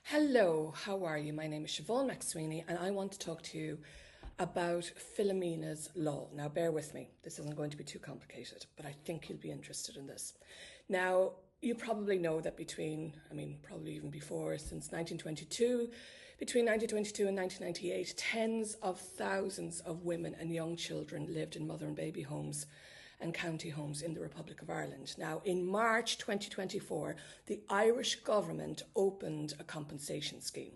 Hello, how are you? My name is Siobhán McSweeney and I want to talk to you about Philomena's Law. Now, bear with me. This isn't going to be too complicated, but I think you'll be interested in this. Now, you probably know that probably even before, since 1922, between 1922 and 1998, tens of thousands of women and young children lived in mother and baby homes and county homes in the Republic of Ireland. Now, in March 2024, the Irish government opened a compensation scheme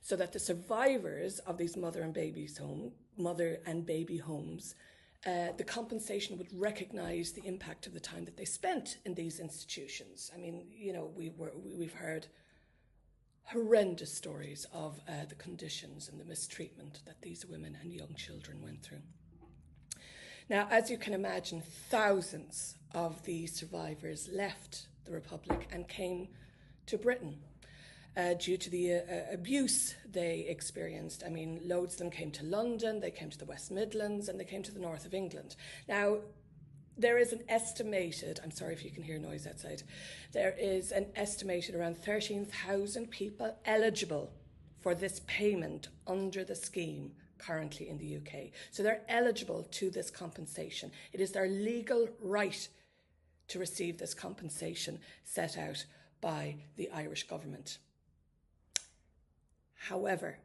so that the survivors of these mother and baby homes, the compensation would recognise the impact of the time that they spent in these institutions. We've heard horrendous stories of the conditions and the mistreatment that these women and young children went through. Now, as you can imagine, thousands of these survivors left the Republic and came to Britain due to the abuse they experienced. Loads of them came to London, they came to the West Midlands, and they came to the north of England. Now, there is an estimated, I'm sorry if you can hear noise outside, there is an estimated around 13,000 people eligible for this payment under the scheme currently in the UK. So they're eligible to this compensation. It is their legal right to receive this compensation set out by the Irish government. However,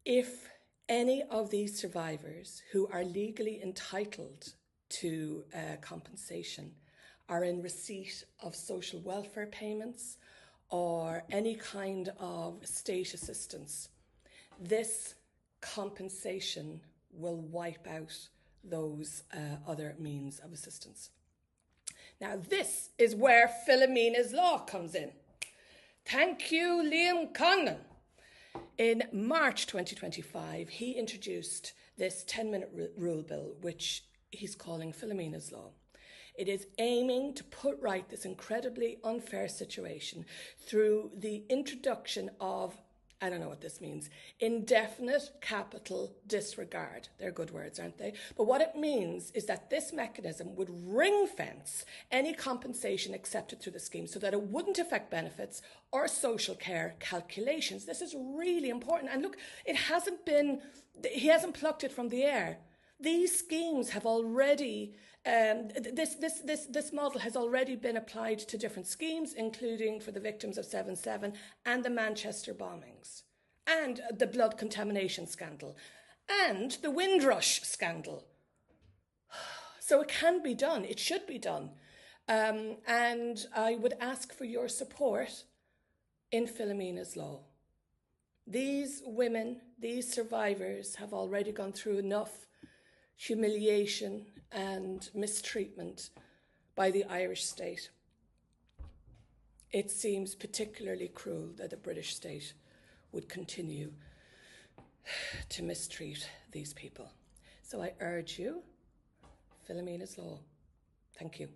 if any of these survivors who are legally entitled to compensation are in receipt of social welfare payments or any kind of state assistance, this compensation will wipe out those other means of assistance. Now, this is where Philomena's Law comes in. Thank you, Liam Conlon. In March 2025, he introduced this 10-minute rule bill, which he's calling Philomena's Law. It is aiming to put right this incredibly unfair situation through the introduction of, I don't know what this means, indefinite capital disregard. They're good words, aren't they? But what it means is that this mechanism would ring fence any compensation accepted through the scheme so that it wouldn't affect benefits or social care calculations. This is really important. And look, he hasn't plucked it from the air. These schemes have already, this model has already been applied to different schemes, including for the victims of 7/7 and the Manchester bombings, and the blood contamination scandal, and the Windrush scandal. So it can be done, it should be done. And I would ask for your support in Philomena's Law. These women, these survivors have already gone through enough humiliation and mistreatment by the Irish state. It seems particularly cruel that the British state would continue to mistreat these people. So I urge you, Philomena's Law. Thank you.